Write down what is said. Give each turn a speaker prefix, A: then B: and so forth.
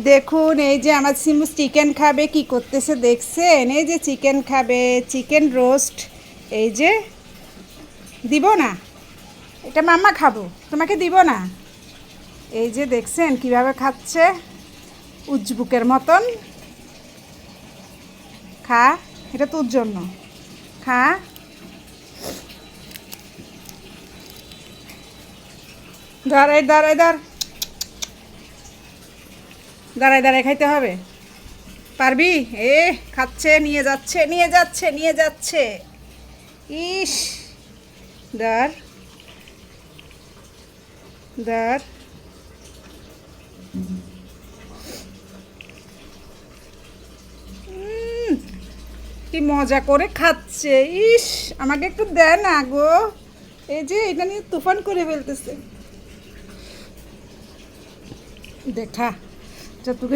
A: দেখুন এই যে আমার সিমু চিকেন খাবে, কি করতেছে দেখছেন? এই যে চিকেন খাবে, চিকেন রোস্ট। এই যে দিব না, এটা মাম্মা খাবো, তোমাকে দিব না। এই যে দেখছেন কিভাবে খাচ্ছে, উজবুকের মতন। খা, এটা তোর জন্য, খা। ধর, এই ধর, এই ধর, দাঁড়ায় দাঁড়ায় খাইতে হবে। পারবি? এ খাচ্ছে, নিয়ে যাচ্ছে, নিয়ে যাচ্ছে, নিয়ে যাচ্ছে। ইস, ধর, ধর। কি মজা করে খাচ্ছে। ইস, আমাকে একটু দেয় না গো। এই যে এটা নিয়ে তুফান করে ফেলতেছে। দেখা, যা তোকে